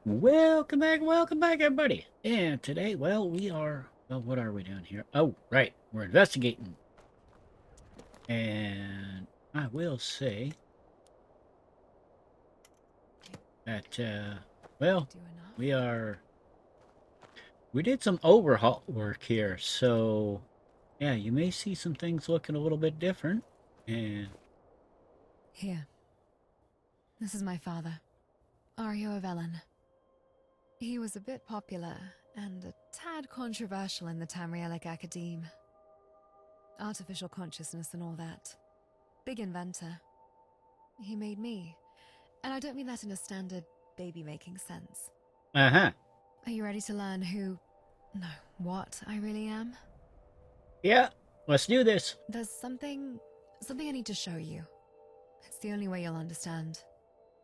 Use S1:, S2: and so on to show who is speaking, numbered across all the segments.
S1: Welcome back, everybody. And today, well, what are we doing here? Oh, right, we're investigating. And I will say that, well,
S2: Do enough?
S1: we are, we did some overhaul work here, so yeah, you may see some things looking a little bit different. And,
S2: Here. This is my father, Ario of Ellen. He was a bit popular and a tad controversial in the Tamrielic Academe. Artificial consciousness and all that. Big inventor. He made me. And I don't mean that in a standard baby-making sense.
S1: uh-huh,
S2: Are you ready to learn who... no, what I really am?
S1: yeah, let's do this.
S2: There's something I need to show you. It's the only way you'll understand.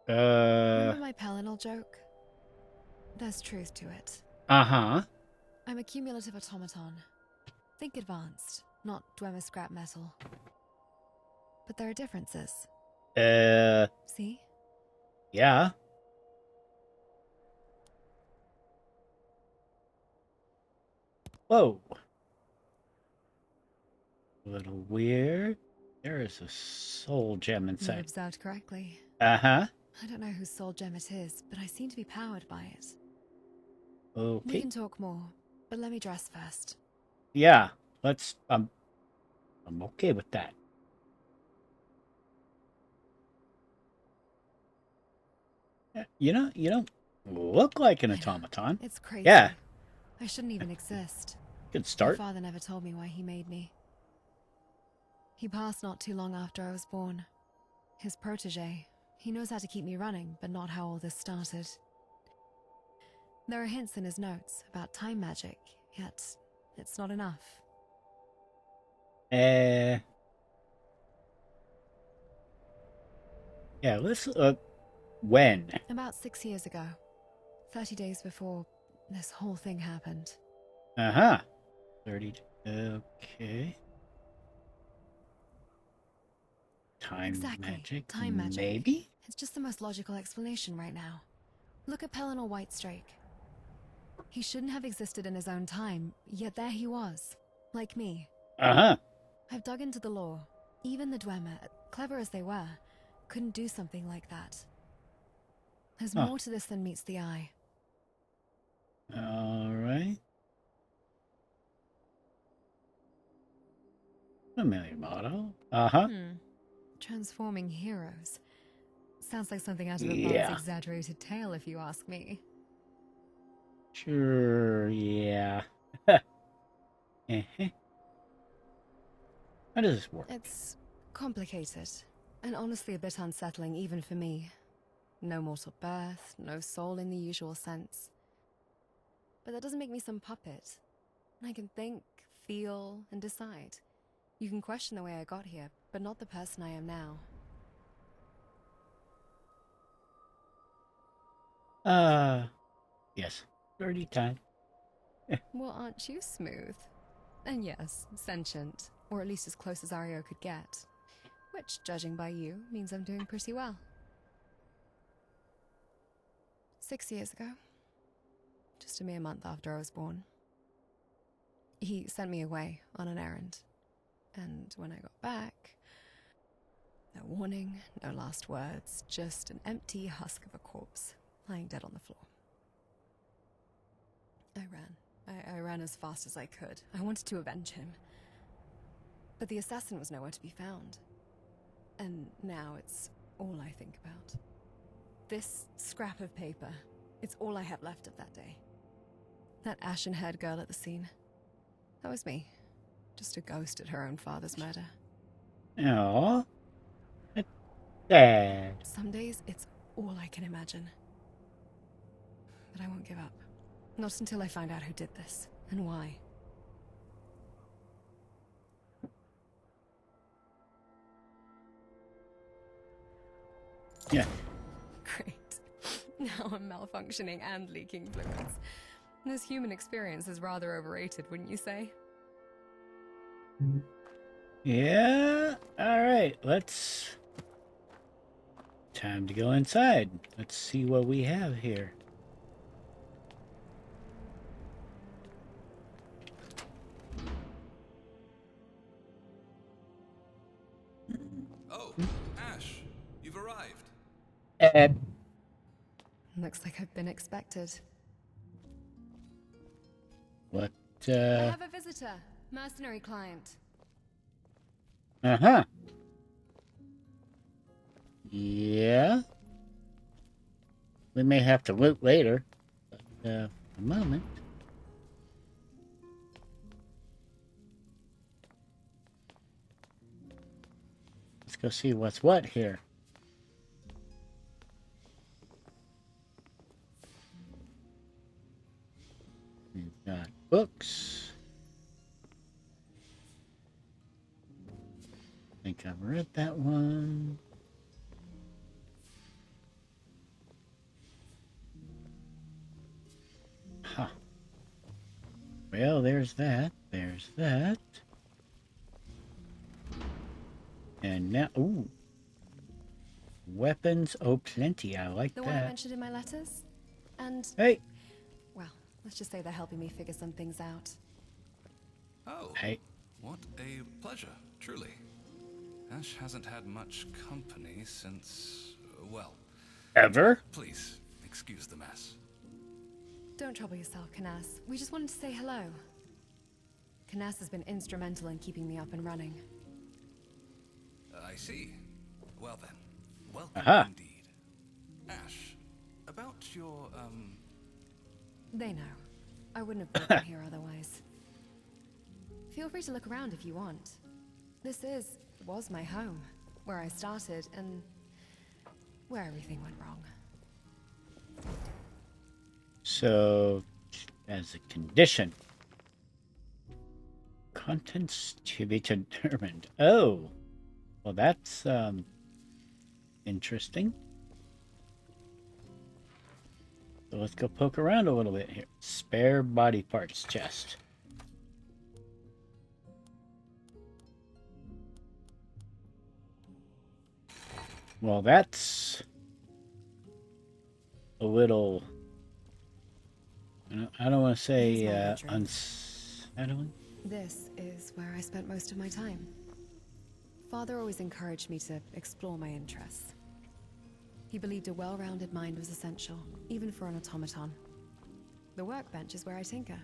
S1: Uh,
S2: Remember my Pelinal joke? There's truth to it.
S1: uh-huh,
S2: I'm a cumulative automaton. Think advanced, not Dwemer scrap metal. But there are differences.
S1: uh,
S2: See?
S1: yeah. Whoa. A little weird. There is a soul gem
S2: You've
S1: inside.
S2: observed correctly.
S1: Uh-huh.
S2: I don't know whose soul gem it is, but I seem to be powered by it. We
S1: Okay.
S2: can talk more, but let me dress first.
S1: Yeah. Let's I'm okay with that. You don't look like an
S2: I know.
S1: automaton.
S2: It's
S1: Yeah,
S2: crazy. I shouldn't even exist.
S1: good
S2: My
S1: start.
S2: father never told me why he made me. He passed not too long after I was born. His protege. He knows how to keep me running, but not how all this started. There are hints in his notes about time magic, yet it's not enough.
S1: Uh yeah, let's when?
S2: About 6 years ago, 30 days before this whole thing happened.
S1: Uh-huh. 30. Okay. Time
S2: Exactly,
S1: magic,
S2: time magic.
S1: maybe?
S2: It's just the most logical explanation right now. Look at Pelinal Whitestrake. He shouldn't have existed in his own time, yet there he was, like me.
S1: Uh-huh.
S2: I've dug into the lore. Even the Dwemer, clever as they were, couldn't do something like that. There's
S1: Huh.
S2: more to this than meets the eye.
S1: All right. Familiar model. Uh-huh.
S2: Transforming heroes. Sounds like something out of a bard's
S1: Yeah.
S2: exaggerated tale, if you ask me.
S1: Sure, yeah. Uh-huh. How does this work?
S2: It's complicated, and honestly a bit unsettling even for me. No mortal birth, no soul in the usual sense. But that doesn't make me some puppet. I can think, feel, and decide. You can question the way I got here, but not the person I am now.
S1: Yes. 30 times.
S2: Well, aren't you smooth? And yes, sentient, or at least as close as Ario could get. Which, judging by you, means I'm doing pretty well. 6 years ago, just a mere month after I was born, he sent me away on an errand. And when I got back, no warning, no last words, just an empty husk of a corpse lying dead on the floor. I ran. I ran as fast as I could. I wanted to avenge him. But the assassin was nowhere to be found. And now it's all I think about. This scrap of paper, it's all I have left of that day. That ashen-haired girl at the scene. That was me. Just a ghost at her own father's murder.
S1: Aw. That's sad.
S2: Some days, it's all I can imagine. But I won't give up. Not until I find out who did this, and why.
S1: Yeah.
S2: Great. Now I'm malfunctioning and leaking fluids. This human experience is rather overrated, wouldn't you say?
S1: Yeah. All right. Time to go inside. Let's see what we have here.
S2: Looks like I've been expected.
S1: What,
S2: I have a visitor. Mercenary client.
S1: uh-huh. Yeah? We may have to loot later, but, for the moment. Let's go see what's what here. We've got books. I think I've read that one. Huh. Well, there's that. There's that. And now, ooh. Weapons, oh plenty. I like
S2: The one I
S1: that.
S2: mentioned in my letters? And,
S1: Hey,
S2: well, let's just say they're helping me figure some things out.
S3: Oh,
S1: hey,
S3: what a pleasure, truly. Ashe hasn't had much company since, well,
S1: ever?
S3: please, excuse the mess.
S2: Don't trouble yourself, Canas. We just wanted to say hello. Canas has been instrumental in keeping me up and running.
S3: I see. Well then, welcome
S1: Aha.
S3: indeed. Ashe, about your,
S2: They know. I wouldn't have brought them here otherwise. Feel free to look around if you want. This was my home, where I started and where everything went wrong.
S1: So, as a condition, contents to be determined. Oh, well, that's interesting. So let's go poke around a little bit here. Spare body parts chest. Well, that's a little. I don't want to
S2: Here's
S1: say
S2: my bedroom.
S1: unsettling.
S2: This is where I spent most of my time. Father always encouraged me to explore my interests. He believed a well-rounded mind was essential, even for an automaton. The workbench is where I tinker.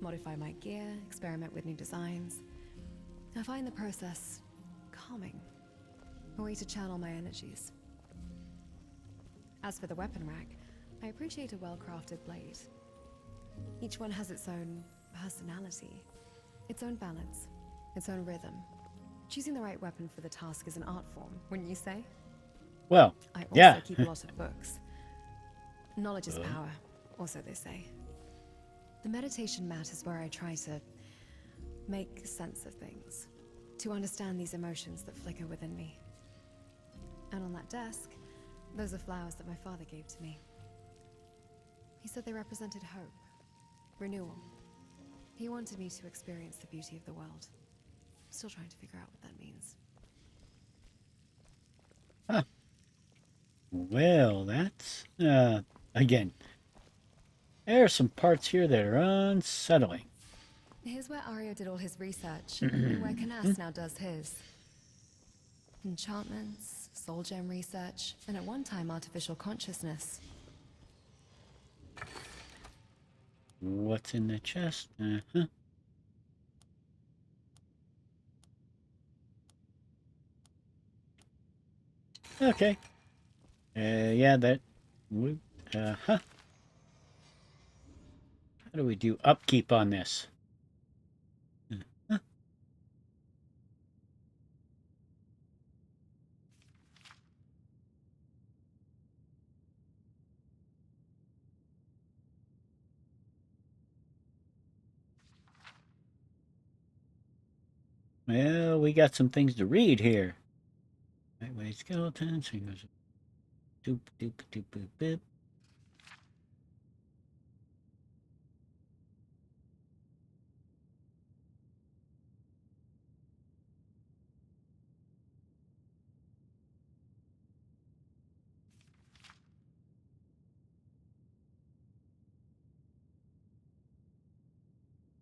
S2: Modify my gear, experiment with new designs. I find the process calming. A way to channel my energies. As for the weapon rack, I appreciate a well-crafted blade. Each one has its own personality, its own balance, its own rhythm. Choosing the right weapon for the task is an art form, wouldn't you say?
S1: Well,
S2: I also
S1: yeah.
S2: keep a lot of books. Knowledge is power, or so they say. The meditation mat is where I try to make sense of things, to understand these emotions that flicker within me. And on that desk, those are flowers that my father gave to me. He said they represented hope, renewal. He wanted me to experience the beauty of the world. I'm still trying to figure out what that means.
S1: Huh. Well, that's again. There are some parts here that are unsettling.
S2: Here's where Aryo did all his research, and where Canas now does his. Enchantments, soul gem research, and at one time artificial consciousness.
S1: What's in the chest? Uh-huh. Okay. Yeah, that would. Huh. How do we do upkeep on this? Huh. Well, we got some things to read here. Lightweight skeletons. Here goes. Doop doop doop boop boop.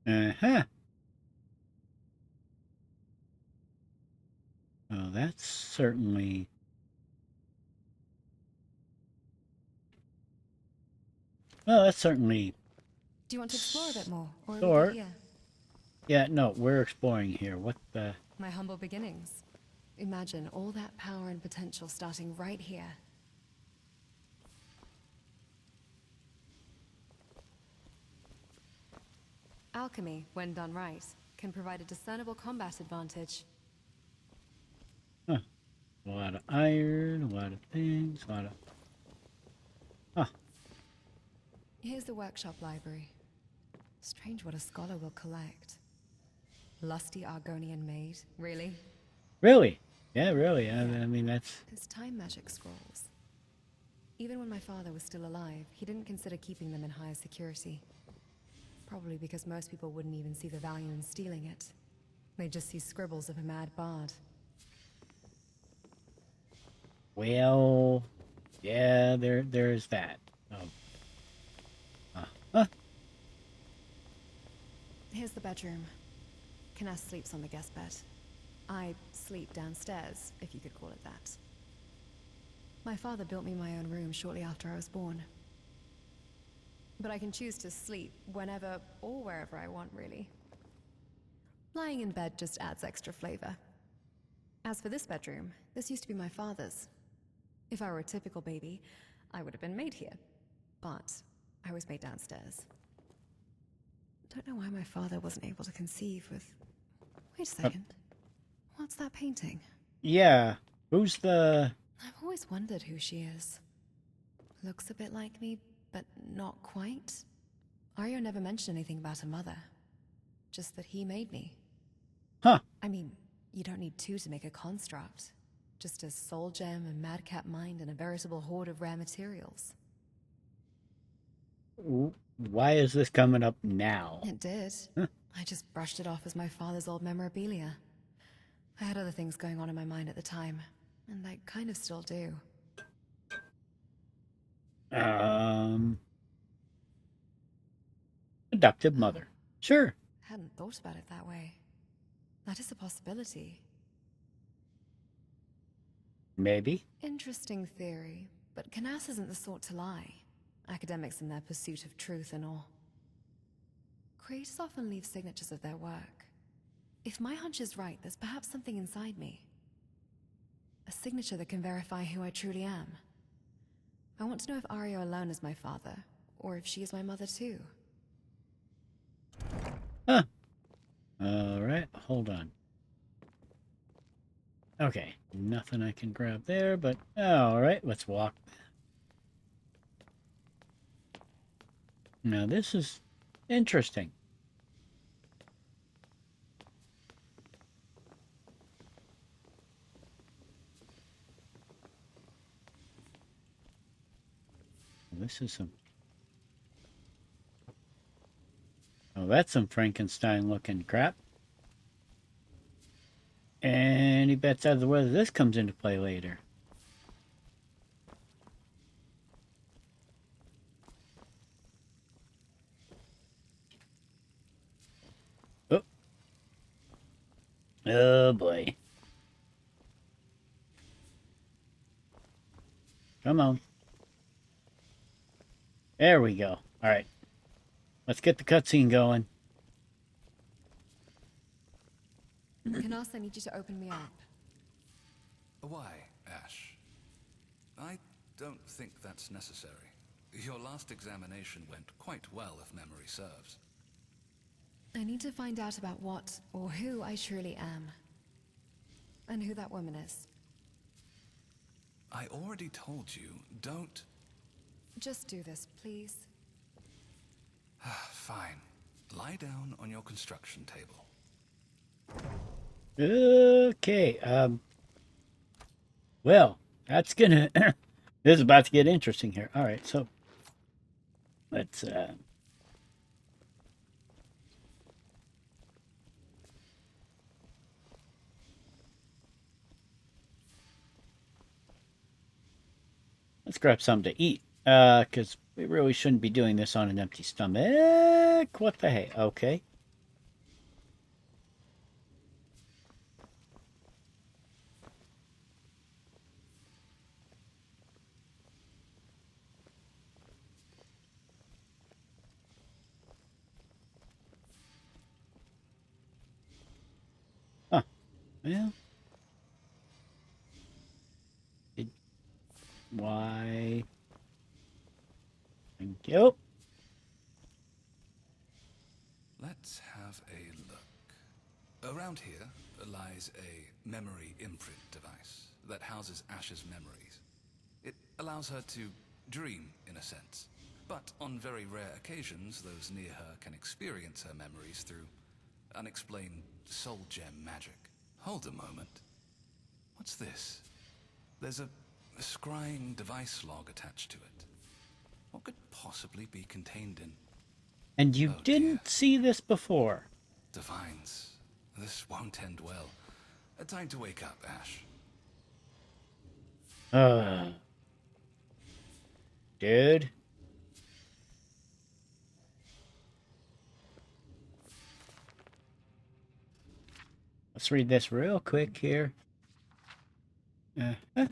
S1: Uh-huh. Well, that's certainly Well, that's certainly
S2: Do you want to explore a bit more, or are we good
S1: sort.
S2: here?
S1: Yeah, no, we're exploring here. What the?
S2: My humble beginnings. Imagine all that power and potential starting right here. Alchemy, when done right, can provide a discernible combat advantage.
S1: Huh, a lot of iron, a lot of things, a lot of. Huh.
S2: Here's the workshop library. Strange what a scholar will collect. Lusty Argonian maid, really?
S1: Really? Yeah, really. I,
S2: Yeah.
S1: I mean, that's.
S2: His time magic scrolls. Even when my father was still alive, he didn't consider keeping them in higher security. Probably because most people wouldn't even see the value in stealing it. They'd just see scribbles of a mad bard.
S1: Well, yeah, there's that. Oh. Huh.
S2: Here's the bedroom. Canas sleeps on the guest bed. I sleep downstairs, if you could call it that. My father built me my own room shortly after I was born. But I can choose to sleep whenever or wherever I want, really. Lying in bed just adds extra flavor. As for this bedroom, this used to be my father's. If I were a typical baby, I would have been made here. But I was made downstairs. Don't know why my father wasn't able to conceive with... Wait a second. What's that painting?
S1: Yeah. Who's the?
S2: I've always wondered who she is. Looks a bit like me, but not quite. Aryo never mentioned anything about a mother. Just that he made me.
S1: Huh.
S2: I mean, you don't need two to make a construct. Just a soul gem, a madcap mind, and a veritable hoard of rare materials.
S1: Why is this coming up now?
S2: It did.
S1: Huh.
S2: I just brushed it off as my father's old memorabilia. I had other things going on in my mind at the time, and I kind of still do.
S1: Um, Adoptive mother. Sure.
S2: Hadn't thought about it that way. That is a possibility.
S1: Maybe.
S2: Interesting theory, but Canas isn't the sort to lie. Academics in their pursuit of truth and all. Creators often leave signatures of their work. If my hunch is right, there's perhaps something inside me. A signature that can verify who I truly am. I want to know if Aryo alone is my father, or if she is my mother too.
S1: Huh. All right. Hold on. Okay. Nothing I can grab there, but all right. Let's walk. Now this is interesting. This is some. Oh, that's some Frankenstein-looking crap. Any bets as to whether this comes into play later? Oh. Oh boy. Come on. There we go. All right. Let's get the cutscene going.
S2: Canas, I need you to open me up.
S3: Why, Ashe? I don't think that's necessary. Your last examination went quite well, if memory serves.
S2: I need to find out about what or who I truly am. And who that woman is.
S3: I already told you, don't...
S2: Just do this, please.
S3: Fine. Lie down on your construction table.
S1: Okay. Well, that's gonna. This is about to get interesting here. All right. So let's. Let's grab something to eat. Because we really shouldn't be doing this on an empty stomach. What the hey? Okay. Well, it, why? Thank you.
S3: Let's have a look. Around here lies a memory imprint device that houses Ashe's memories. It allows her to dream, in a sense. But on very rare occasions, those near her can experience her memories through unexplained soul gem magic. Hold a moment. What's this? There's a scrying device log attached to it. What could possibly be contained in...
S1: And you
S3: Oh dear.
S1: didn't see this before.
S3: Divines. This won't end well. Time to wake up, Ashe.
S1: Dude. Let's read this real quick here. Uh-huh.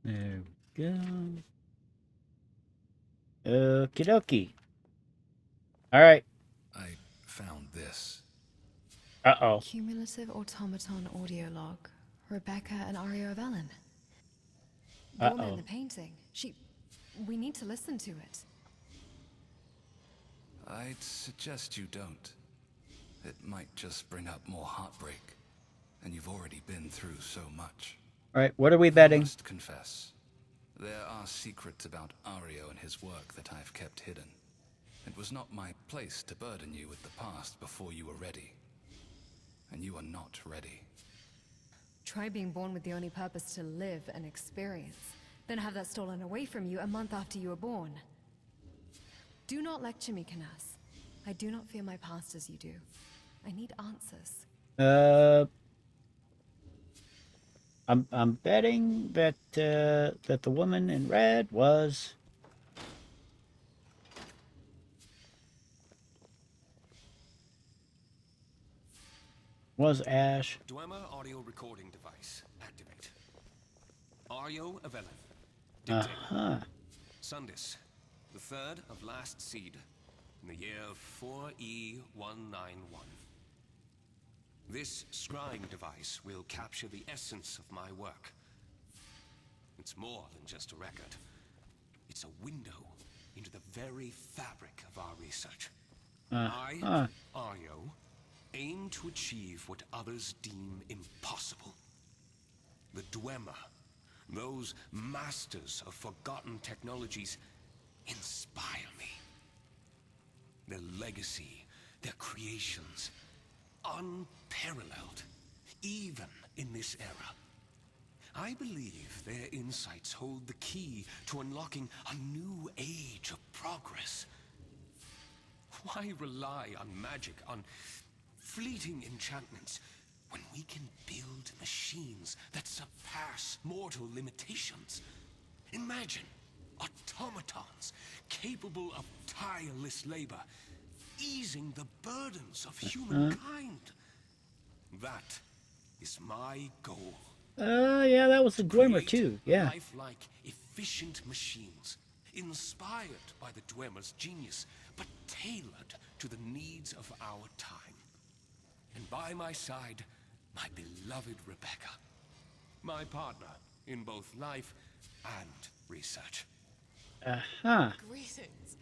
S1: There we go. Okie dokie. All right.
S3: I found this.
S1: Uh-oh.
S2: Cumulative automaton audio log. Rebecca and Ario of Ellen. The woman in
S1: Uh-oh.
S2: the painting. We need to listen to it.
S3: I'd suggest you don't. It might just bring up more heartbreak. And you've already been through so much.
S1: All right, what are we
S3: I
S1: betting?
S3: must confess, there are secrets about Ario and his work that I've kept hidden. It was not my place to burden you with the past before you were ready. And you are not ready.
S2: Try being born with the only purpose to live and experience, then have that stolen away from you a month after you were born. Do not lecture me, Canas. I do not fear my past as you do. I need answers.
S1: I'm betting that that the woman in red was Ashe.
S4: Dwemer audio recording device. Activate. Ario of Ellen. Dictate.
S1: Uh-huh.
S4: Sundis, the third of last seed, in the year 4E191. This scrying device will capture the essence of my work. It's more than just a record. It's a window into the very fabric of our research. I, Ario, aim to achieve what others deem impossible. The Dwemer, those masters of forgotten technologies, inspire me. Their legacy, their creations, unparalleled, even in this era. I believe their insights hold the key to unlocking a new age of progress. Why rely on magic, on fleeting enchantments, when we can build machines that surpass mortal limitations? Imagine automatons capable of tireless labor, easing the burdens of humankind. That is my goal.
S1: Yeah, that was a Dwemer
S4: Create
S1: too. Yeah.
S4: lifelike, efficient machines, inspired by the Dwemer's genius, but tailored to the needs of our time. And by my side, my beloved Rebecca, my partner in both life and research.
S1: Uh-huh.
S5: Greetings.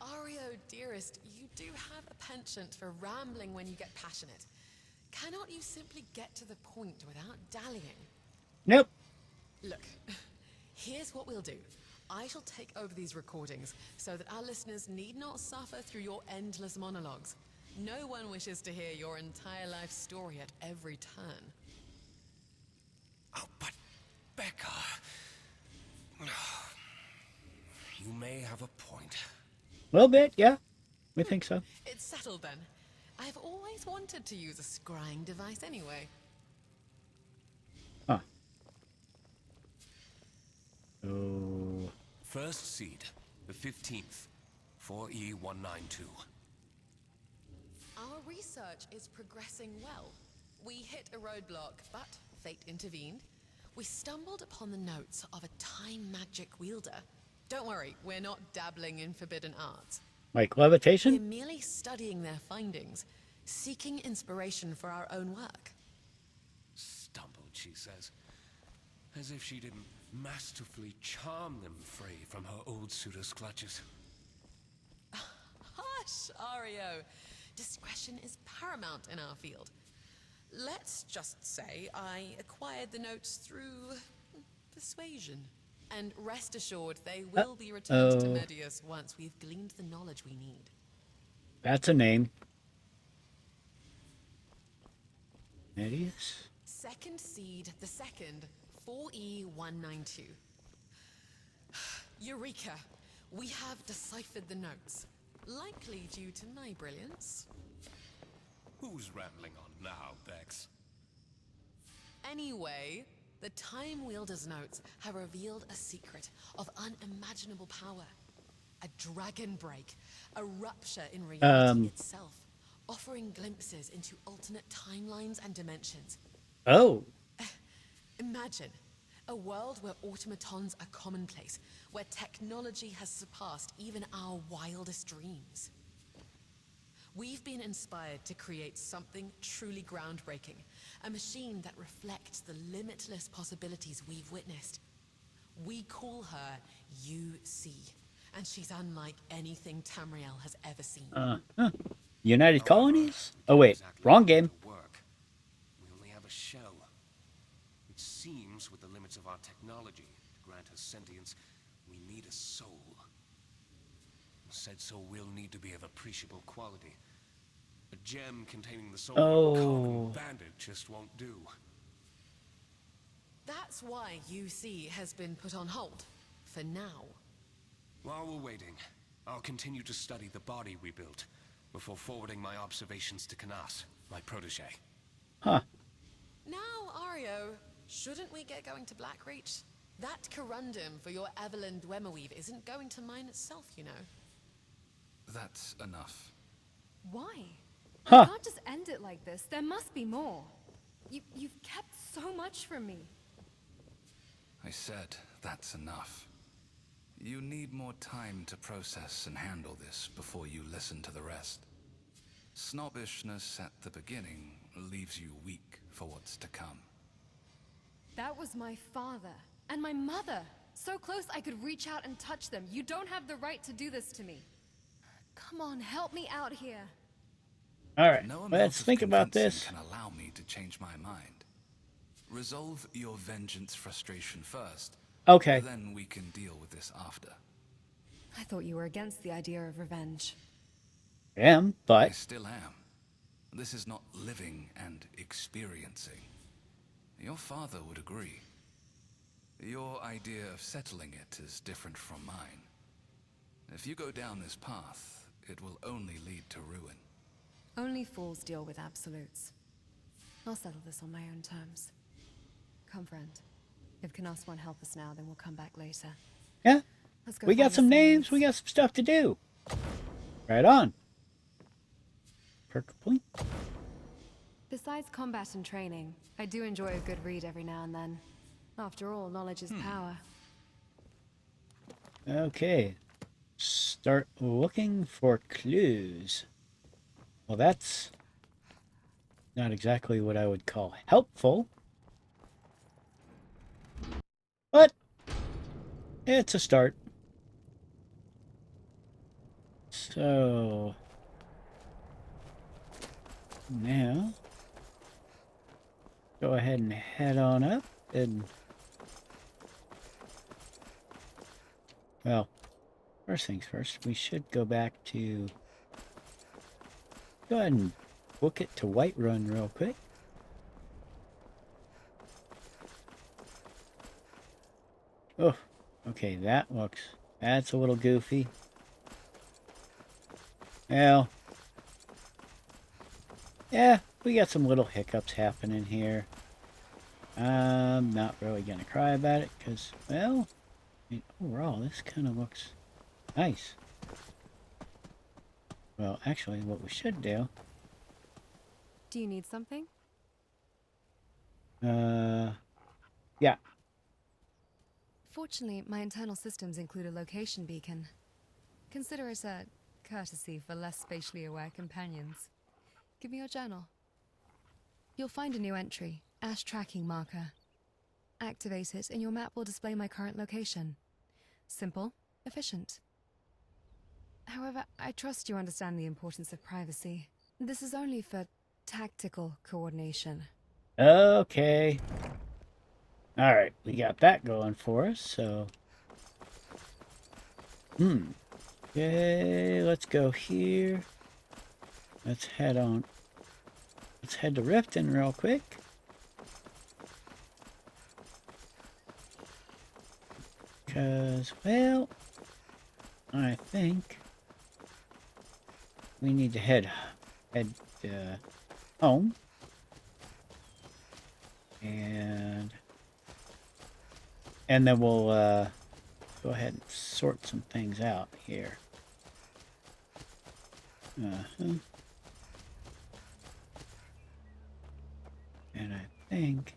S5: Ario, dearest, you do have a penchant for rambling when you get passionate. Cannot you simply get to the point without dallying?
S1: Nope.
S5: Look, here's what we'll do. I shall take over these recordings so that our listeners need not suffer through your endless monologues. No one wishes to hear your entire life story at every turn.
S4: Oh, but Becca... You may have a point.
S1: A little bit, yeah. We think so.
S5: It's settled then. I've always wanted to use a scrying device anyway.
S1: Huh. Oh.
S4: First seed, the 15th, 4E192.
S5: Our research is progressing well. We hit a roadblock, but fate intervened. We stumbled upon the notes of a time magic wielder. Don't worry, we're not dabbling in forbidden arts.
S1: Like
S5: We're
S1: levitation?
S5: merely studying their findings, seeking inspiration for our own work.
S4: Stumbled, she says. As if she didn't masterfully charm them free from her old suitor's clutches.
S5: Hush, Ario. Discretion is paramount in our field. Let's just say I acquired the notes through persuasion. And rest assured, they will be returned to Medius once we've gleaned the knowledge we need.
S1: That's a name. Medius?
S5: Second Seed the Second, 4E192. Eureka! We have deciphered the notes. Likely due to my brilliance.
S4: Who's rambling on now, Bex?
S5: Anyway, the Time Wielder's notes have revealed a secret of unimaginable power. A dragon break, a rupture in reality itself, offering glimpses into alternate timelines and dimensions.
S1: Oh.
S5: Imagine a world where automatons are commonplace, where technology has surpassed even our wildest dreams. We've been inspired to create something truly groundbreaking, a machine that reflects the limitless possibilities we've witnessed. We call her UC, and she's unlike anything Tamriel has ever seen.
S1: United
S4: However,
S1: Colonies?
S4: to
S1: Oh wait,
S4: exactly
S1: wrong
S4: put it
S1: game.
S4: to work, we only have a shell. It seems, with the limits of our technology, to grant her sentience, we need a soul. Said soul will need to be of appreciable quality. A gem containing the soul of a common bandit just won't do.
S5: That's why UC has been put on hold, for now.
S4: While we're waiting, I'll continue to study the body we built, before forwarding my observations to Canas, my protege.
S1: Huh.
S5: Now, Ario, shouldn't we get going to Blackreach? That corundum for your Evelyn Dwemerweave isn't going to mine itself, you know.
S3: That's enough.
S2: Why?
S1: Huh.
S2: You can't just end it like this. There must be more. You've kept so much from me.
S3: I said that's enough. You need more time to process and handle this before you listen to the rest. Snobbishness at the beginning leaves you weak for what's to come.
S2: That was my father and my mother. So close I could reach out and touch them. You don't have the right to do this to me. Come on, help me out here.
S1: Alright,
S3: No amount
S1: let's
S3: of
S1: think about
S3: convincing
S1: this.
S3: can allow me to change my mind. Resolve your vengeance frustration first.
S1: Okay.
S3: Then we can deal with this after.
S2: I thought you were against the idea of revenge.
S1: Am,
S3: I
S1: but
S3: still am. This is not living and experiencing. Your father would agree. Your idea of settling it is different from mine. If you go down this path, it will only lead to ruin.
S2: Only fools deal with absolutes. I'll settle this on my own terms. Come, friend. If Canas won't help us now, then we'll come back later.
S1: yeah,
S2: Let's go
S1: we got
S2: find us
S1: some names,
S2: leads.
S1: we got some stuff to do. Right on. Perk point.
S2: Besides combat and training, I do enjoy a good read every now and then. After all, knowledge is power.
S1: Okay. Start looking for clues. Well, that's not exactly what I would call helpful. But it's a start. So now go ahead and head on up and, well, first things first, we should go back to, go ahead and book it to Whiterun real quick. Oh, okay, that's a little goofy. Well, yeah, we got some little hiccups happening here. I'm not really gonna cry about it, because, well, I mean, overall, this kind of looks nice. Well, actually, what we should do
S2: Do you need something?
S1: Yeah.
S2: Fortunately, my internal systems include a location beacon. Consider it a courtesy for less spatially aware companions. Give me your journal. You'll find a new entry, Ashe tracking marker. Activate it and your map will display my current location. Simple, efficient. However, I trust you understand the importance of privacy. This is only for tactical coordination.
S1: Okay. Alright, we got that going for us, so... Okay, let's go here. Let's head on. Let's head to Riften real quick. Because, well, I think we need to head home. And then we'll go ahead and sort some things out here. And I think,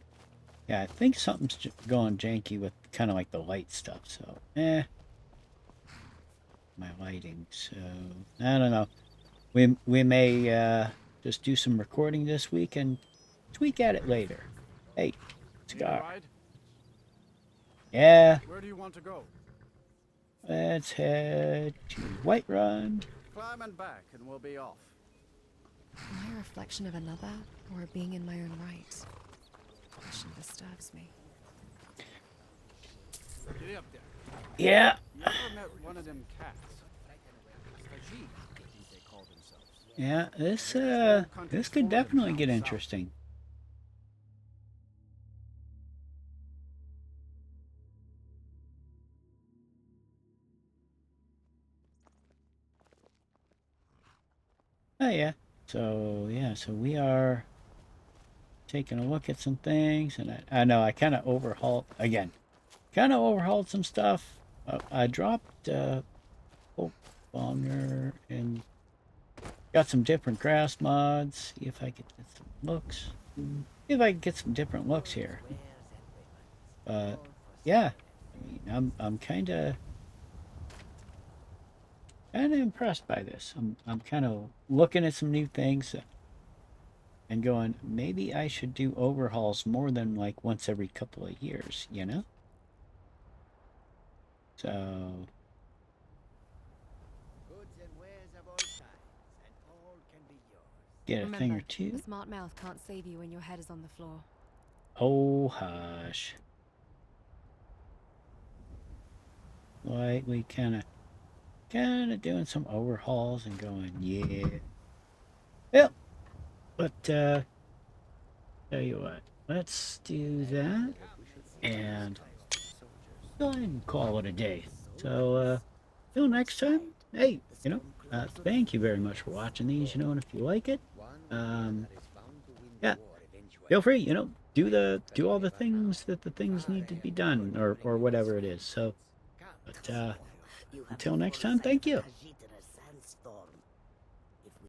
S1: yeah, I think something's going janky with kind of like the light stuff. So, my lighting. So I don't know. We may just do some recording this week and tweak at it later. Hey, Scar. Yeah.
S6: Where do you want to go?
S1: Let's head to Whiterun.
S6: Climb and back, and we'll be off.
S2: Am I a reflection of another, or a being in my own right? Question disturbs me.
S6: Get up there.
S1: Yeah.
S6: You ever met one of them cats? Ajit, I think they call themselves.
S1: Yeah, this could definitely get interesting. Oh yeah. So we are taking a look at some things, and I know I kind of overhauled some stuff. I dropped Hope Bonger and got some different grass mods. See if I can get some looks. See if I can get some different looks here. Yeah, I mean, I'm kind of impressed by this. I'm kind of looking at some new things and going, maybe I should do overhauls more than like once every couple of years, you know? So
S7: Goods and wares of all kinds, and all can be yours.
S1: get a
S2: Remember,
S1: thing or two.
S2: a smart mouth can't save you when your head is on the floor.
S1: Oh, hush. Like we kind of doing some overhauls and going, yeah. Well, but tell you what, let's do that and go ahead and call it a day. So till next time, hey, thank you very much for watching these, and if you like it, yeah, feel free, do all the things that the things need to be done, or whatever it is. So, but until next time, thank you.